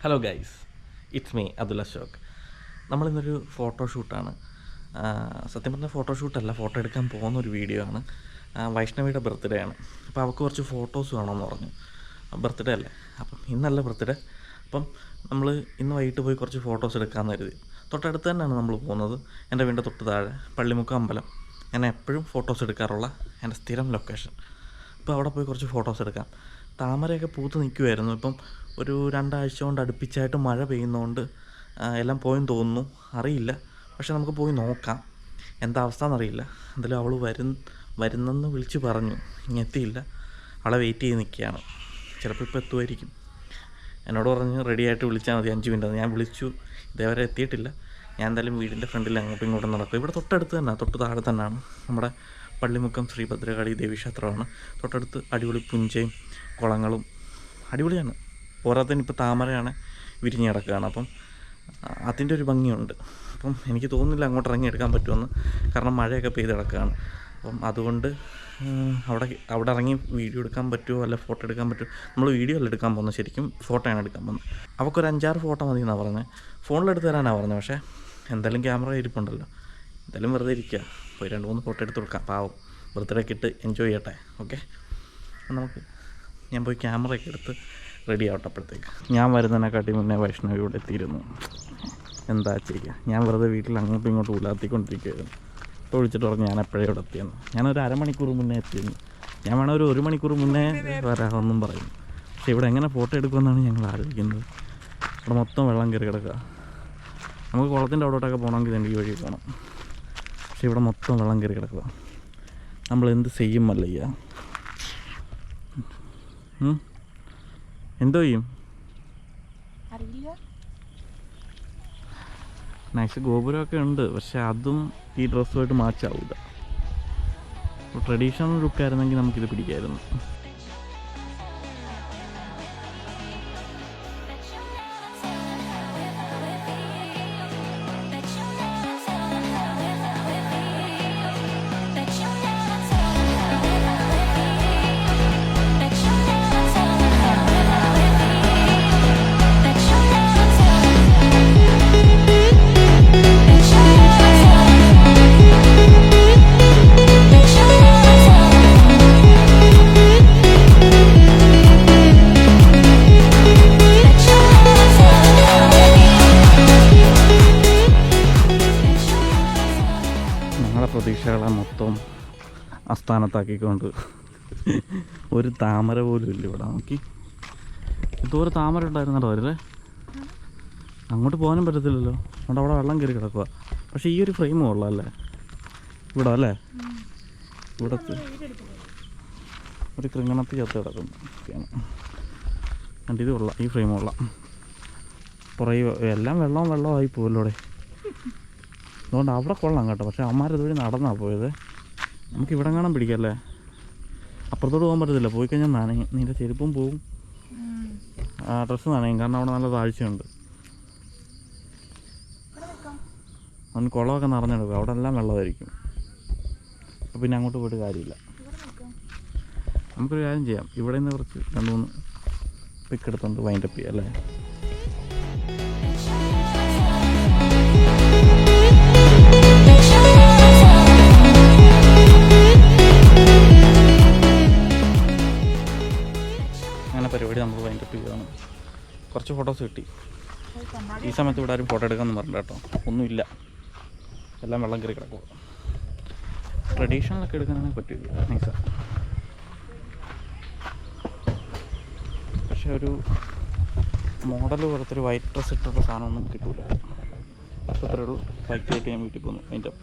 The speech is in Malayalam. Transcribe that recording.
Hello guys, it's me Athul Ashok. നമ്മളിന്നൊരു ഫോട്ടോഷൂട്ടാണ്. സത്യം പറഞ്ഞാൽ ഫോട്ടോഷൂട്ടല്ല, ഫോട്ടോ എടുക്കാൻ പോകുന്ന ഒരു വീഡിയോ ആണ്. വൈഷ്ണവിയുടെ ബർത്ത്ഡേ ആണ്. അപ്പോൾ അവൾക്ക് കുറച്ച് ഫോട്ടോസ് വേണമെന്ന് പറഞ്ഞു. ബർത്ത്ഡേ അല്ലേ, അപ്പം ഇന്നല്ല ബർത്ത്ഡേ. അപ്പം നമ്മൾ ഇന്ന് വൈകിട്ട് പോയി കുറച്ച് ഫോട്ടോസ് എടുക്കാമെന്ന് കരുതി. തൊട്ടടുത്ത് തന്നെയാണ് നമ്മൾ പോകുന്നത്. എൻ്റെ വീടിൻ്റെ തൊട്ട് താഴെ പള്ളിമുക്ക് അമ്പലം. ഞാൻ എപ്പോഴും ഫോട്ടോസ് എടുക്കാറുള്ള എൻ്റെ സ്ഥിരം ലൊക്കേഷൻ. അപ്പോൾ അവിടെ പോയി കുറച്ച് ഫോട്ടോസ് എടുക്കാം. താമരയൊക്കെ പൂത്ത് നിൽക്കുമായിരുന്നു. ഇപ്പം ഒരു 2 ആഴ്ച കൊണ്ട് അടുപ്പിച്ചായിട്ട് മഴ പെയ്യുന്നതുകൊണ്ട് എല്ലാം പോയെന്ന് തോന്നുന്നു, അറിയില്ല. പക്ഷെ നമുക്ക് പോയി നോക്കാം എന്താ അവസ്ഥ എന്നറിയില്ല. എന്തായാലും അവൾ വരുന്നെന്ന് വിളിച്ച് പറഞ്ഞു, ഇനി എത്തിയില്ല. അവളെ വെയിറ്റ് ചെയ്ത് നിൽക്കുകയാണ്. ചിലപ്പോൾ ഇപ്പോൾ എത്തുമായിരിക്കും. എന്നോട് പറഞ്ഞ് റെഡിയായിട്ട് വിളിച്ചാൽ മതി 5 മിനിറ്റ്. ഞാൻ വിളിച്ചു, ഇതേവരെ എത്തിയിട്ടില്ല. ഞാൻ എന്തായാലും വീടിൻ്റെ ഫ്രണ്ടിൽ അങ്ങോട്ടും ഇങ്ങോട്ടും നടക്കും. ഇവിടെ തൊട്ടടുത്ത് തന്നെ, തൊട്ട് താഴെ തന്നെയാണ് നമ്മുടെ പള്ളിമുക്കം ശ്രീ ഭദ്രകാളി ദേവീക്ഷേത്രമാണ്. തൊട്ടടുത്ത് അടിപൊളി പുഞ്ചയും കുളങ്ങളും അടിപൊളിയാണ്. പോരാത്തതിന് ഇപ്പോൾ താമരയാണ് വിരിഞ്ഞ് കിടക്കുകയാണ്. അപ്പം അതിൻ്റെ ഒരു ഭംഗിയുണ്ട്. അപ്പം എനിക്ക് തോന്നുന്നില്ല അങ്ങോട്ട് ഇറങ്ങി എടുക്കാൻ പറ്റുമെന്ന്, കാരണം മഴയൊക്കെ പെയ്ത് കിടക്കുകയാണ്. അപ്പം അതുകൊണ്ട് അവിടെ ഇറങ്ങി വീഡിയോ എടുക്കാൻ പറ്റുമോ അല്ല ഫോട്ടോ എടുക്കാൻ പറ്റുമോ. നമ്മൾ വീഡിയോ അല്ല എടുക്കാൻ പോകുന്നത്, ശരിക്കും ഫോട്ടോയാണ് എടുക്കാൻ പോകുന്നത്. അവൾക്കൊരു 5-6 ഫോട്ടോ മതി എന്നാണ് പറഞ്ഞത്. ഫോണിലെടുത്ത് തരാനാണ് പറഞ്ഞത്. പക്ഷേ എന്തായാലും ക്യാമറ ഇരിപ്പുണ്ടല്ലോ, എന്തായാലും വെറുതെ ഇരിക്കുക, പോയി 2-3 ഫോട്ടോ എടുത്ത് കൊടുക്കാം. പാവം ബർത്ത്ഡേക്ക് ഇട്ട് എൻജോയ് ചെയ്യട്ടെ. ഓക്കെ, ഞാൻ പോയി ക്യാമറയൊക്കെ എടുത്ത് റെഡി ആവട്ടെ. അപ്പോഴത്തേക്ക് ഞാൻ വരുന്നതിനെക്കാട്ടി മുന്നേ വൈഷ്ണവി ഇവിടെ എത്തിയിരുന്നു. എന്താ ചെയ്യുക, ഞാൻ വെറുതെ വീട്ടിൽ അങ്ങോട്ടും ഇങ്ങോട്ടും ഉലാത്തിക്കൊണ്ടിരിക്കുകയായിരുന്നു. ഇപ്പോൾ വിളിച്ചിട്ട് പറഞ്ഞു ഞാൻ എപ്പോഴേ ഇവിടെ എത്തിയെന്ന്. ഞാനൊരു 1/2 മണിക്കൂർ മുന്നേ എത്തിയിരുന്നു. ഞാൻ വേണം ഒരു 1 മണിക്കൂർ മുന്നേ വരാമെന്നും പറയും. പക്ഷേ ഇവിടെ എങ്ങനെ ഫോട്ടോ എടുക്കുമെന്നാണ് ഞങ്ങൾ ആലോചിക്കുന്നത്. ഇവിടെ മൊത്തം വെള്ളം കയറി കിടക്കുക. നമുക്ക് കുളത്തിൻ്റെ അവിടോട്ടൊക്കെ പോകണമെങ്കിൽ ഇതിൻ്റെ ഈ വഴി പോകണം. പക്ഷേ ഇവിടെ മൊത്തം വെള്ളം കയറി കിടക്കുക. നമ്മൾ എന്ത് ചെയ്യും മല്ലയ്യ? എന്തോ ചെയ്യും? നൈസ് ഗോപുരമൊക്കെ ഉണ്ട്, പക്ഷെ അതും ഈ ഡ്രസ്സുമായിട്ട് മാച്ചാവില്ല. ട്രഡീഷണൽ ലുക്കായിരുന്നെങ്കിൽ നമുക്കിത് പിടിക്കായിരുന്നു. പ്രതീക്ഷകളെ മൊത്തം അസ്ഥാനത്താക്കിക്കൊണ്ട് ഒരു താമര പോലും ഇല്ല ഇവിടെ. നോക്കി ഇതുപോലെ താമര ഉണ്ടായിരുന്നല്ലോ അവരുടെ. അങ്ങോട്ട് പോകാനും പറ്റത്തില്ലല്ലോ, അതുകൊണ്ട് അവിടെ വെള്ളം കയറി കിടക്കുക. പക്ഷേ ഈ ഒരു ഫ്രെയിം കൊള്ളാം അല്ലേ ഇവിടെ അല്ലേ? ഇവിടത്തെ ഒരു കൃങ്ങണത്തിൽ ചത്ത് കിടക്കുന്നു. കണ്ടിത് കൊള്ളാം, ഈ ഫ്രെയിം കൊള്ളാം. പുറകെ എല്ലാം വെള്ളമായി പോകുമല്ലോ അവിടെ. അതുകൊണ്ട് അവിടെ കൊള്ളാം കേട്ടോ. പക്ഷേ അമ്മമാരിതുവഴി നടന്നാണ് പോയത്. നമുക്ക് ഇവിടെ കാണാൻ പിടിക്കല്ലേ, അപ്പുറത്തോട്ട് പോകാൻ പറ്റത്തില്ല. പോയി കഴിഞ്ഞാൽ നനയും, നിൻ്റെ ചെരുപ്പും പോവും, ഡ്രസ്സ് നനയും. കാരണം അവിടെ നല്ല താഴ്ചയുണ്ട്. അവന് കുളമൊക്കെ നിറഞ്ഞെടുക്കും, അവിടെ എല്ലാം വെള്ളമായിരിക്കും. അപ്പോൾ പിന്നെ അങ്ങോട്ട് പോയിട്ട് കാര്യമില്ല. നമുക്കൊരു കാര്യം ചെയ്യാം, ഇവിടെ നിന്ന് കുറച്ച് 2-3 പിക്ക് എടുത്തുകൊണ്ട് വൈൻഡപ്പ് ചെയ്യാം അല്ലേ? പരിപാടി നമ്മൾ വൈൻഡപ്പ് ചെയ്തതാണ്. കുറച്ച് ഫോട്ടോസ് കിട്ടി. ഈ സമയത്ത് ഇവിടെ ആരും ഫോട്ടോ എടുക്കാമെന്ന് പറഞ്ഞില്ല കേട്ടോ, ഒന്നുമില്ല, എല്ലാം വെള്ളം കയറി കിടക്കുക. ട്രഡീഷണലൊക്കെ എടുക്കാനാണെങ്കിൽ പറ്റില്ല, നൈസാണ്. പക്ഷെ ഒരു മോഡൽ പോലത്തെ ഒരു വൈറ്റ് ഡ്രസ്സ് ഇട്ടുള്ള സാധനമൊന്നും കിട്ടില്ല. അത്രയേ ഉള്ളൂ. ബൈക്ക് ആയിട്ട് ഞാൻ വീട്ടിൽ പോകുന്നു. അതിൻ്റെ